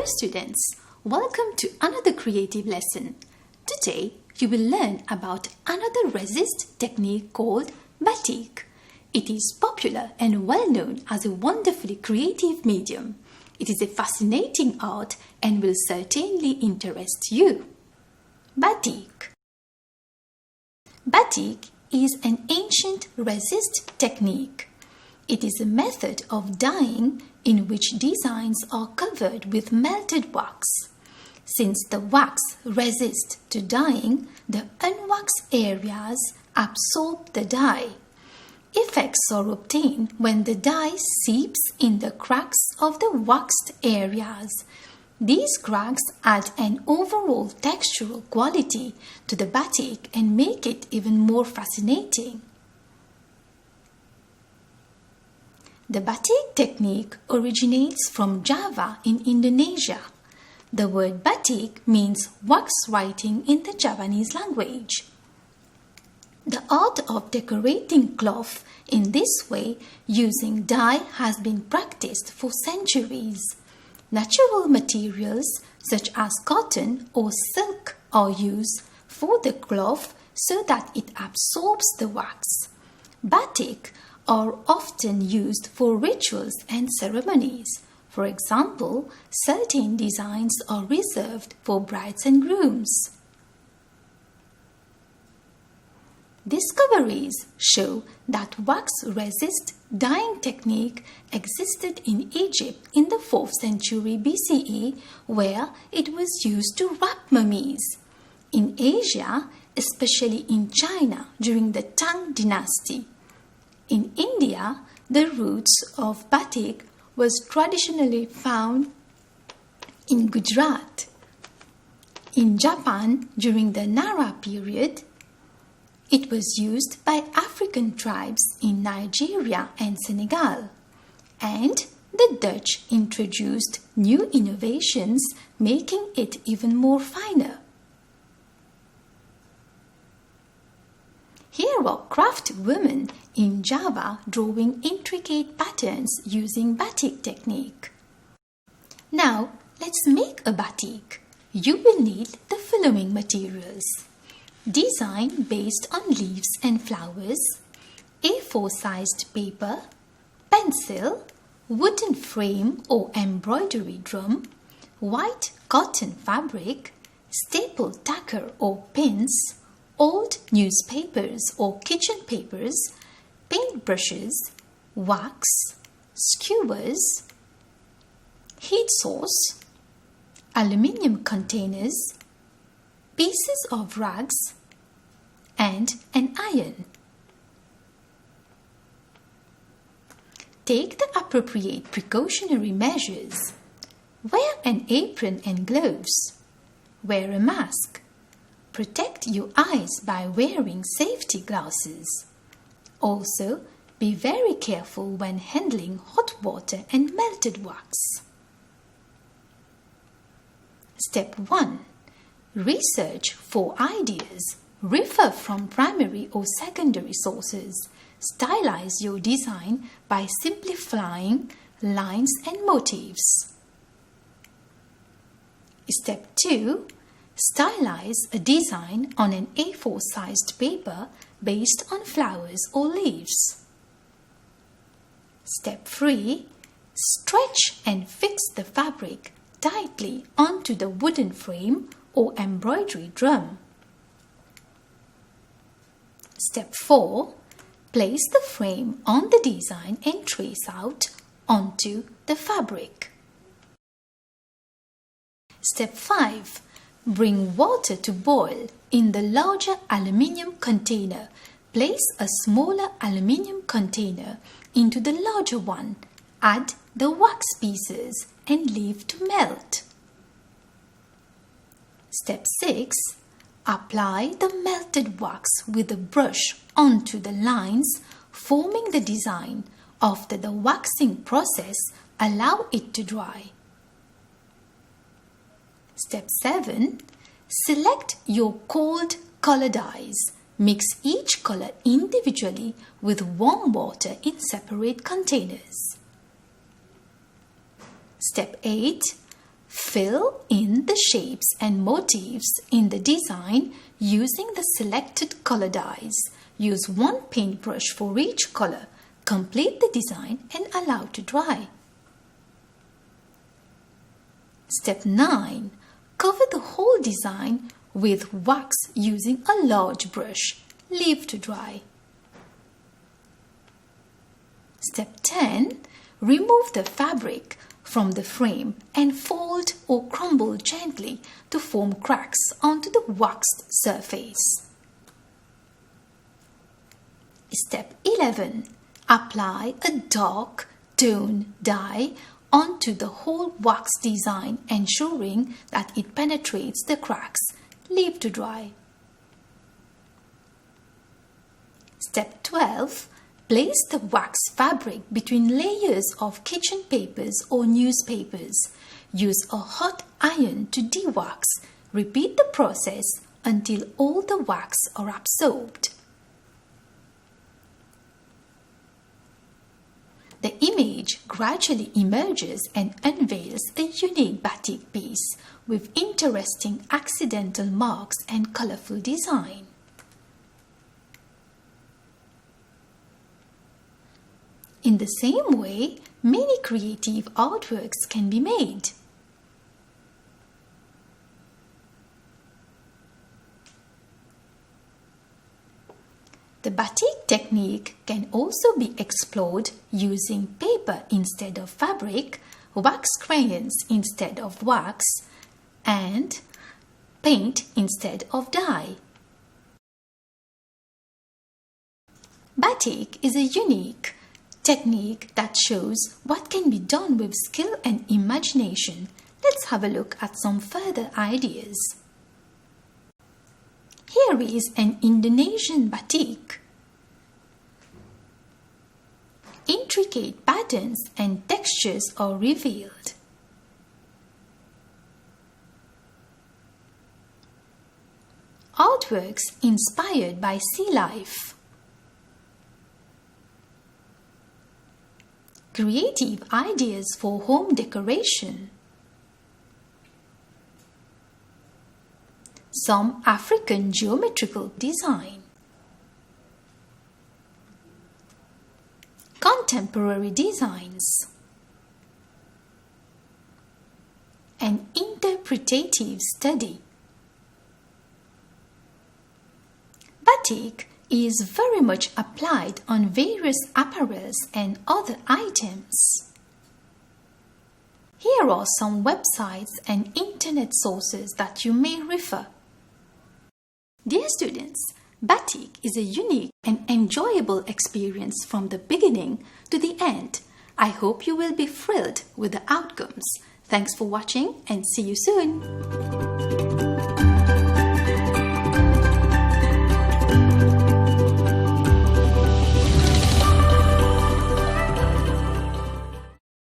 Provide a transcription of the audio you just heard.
students, welcome to another creative lesson. Today you will learn about another resist technique called Batik. It is popular and well known as a wonderfully creative medium. It is a fascinating art and will certainly interest you. Batik. Batik is an ancient resist technique. It is a method of dyeing in which designs are covered with melted wax. Since the wax resists to dyeing, the unwaxed areas absorb the dye. Effects are obtained when the dye seeps in the cracks of the waxed areas. These cracks add an overall textural quality to the batik and make it even more fascinating. The batik technique originates from Java in Indonesia. The word batik means wax writing in the Javanese language. The art of decorating cloth in this way using dye has been practiced for centuries. Natural materials such as cotton or silk are used for the cloth so that it absorbs the wax. Batik are often used for rituals and ceremonies. For example, certain designs are reserved for brides and grooms. Discoveries show that wax-resist dyeing technique existed in Egypt in the 4th century BCE, where it was used to wrap mummies. In Asia, especially in China during the Tang dynasty. In India, the roots of batik was traditionally found in Gujarat. In Japan, during the Nara period, it was used by African tribes in Nigeria and Senegal. And the Dutch introduced new innovations, making it even more finer. Here are craft women in Java drawing intricate patterns using batik technique. Now, let's make a batik. You will need the following materials. Design based on leaves and flowers, A4 sized paper, pencil, wooden frame or embroidery drum, white cotton fabric, staple tacker or pins, old newspapers or kitchen papers, paintbrushes, wax, skewers, heat source, aluminium containers, pieces of rags, and an iron. Take the appropriate precautionary measures. Wear an apron and gloves. Wear a mask. Protect your eyes by wearing safety glasses. Also, be very careful when handling hot water and melted wax. Step 1. Research for ideas. Refer from primary or secondary sources. Stylize your design by simplifying lines and motifs. Step 2. Stylize a design on an A4 sized paper based on flowers or leaves. Step 3. Stretch and fix the fabric tightly onto the wooden frame or embroidery drum. Step 4. Place the frame on the design and trace out onto the fabric. Step 5. Bring water to boil in the larger aluminium container. Place a smaller aluminium container into the larger one. Add the wax pieces and leave to melt. Step 6. Apply the melted wax with a brush onto the lines forming the design. After the waxing process, allow it to dry. Step 7. Select your cold color dyes. Mix each color individually with warm water in separate containers. Step 8. Fill in the shapes and motifs in the design using the selected color dyes. Use one paintbrush for each color. Complete the design and allow to dry. Step 9. Cover the whole design with wax using a large brush. Leave to dry. Step 10. Remove the fabric from the frame and fold or crumble gently to form cracks onto the waxed surface. Step 11. Apply a dark tone dye onto the whole wax design, ensuring that it penetrates the cracks. Leave to dry. Step 12. Place the wax fabric between layers of kitchen papers or newspapers. Use a hot iron to de-wax. Repeat the process until all the wax are absorbed. The image gradually emerges and unveils a unique batik piece with interesting accidental marks and colorful design. In the same way, many creative artworks can be made. The batik technique can also be explored using paper instead of fabric, wax crayons instead of wax, and paint instead of dye. Batik is a unique technique that shows what can be done with skill and imagination. Let's have a look at some further ideas. Here is an Indonesian batik. Intricate patterns and textures are revealed. Artworks inspired by sea life. Creative ideas for home decoration. Some African geometrical design. Contemporary designs. An interpretative study. Batik is very much applied on various apparels and other items. Here are some websites and internet sources that you may refer. Dear students, batik is a unique and enjoyable experience from the beginning to the end. I hope you will be thrilled with the outcomes. Thanks for watching and see you soon.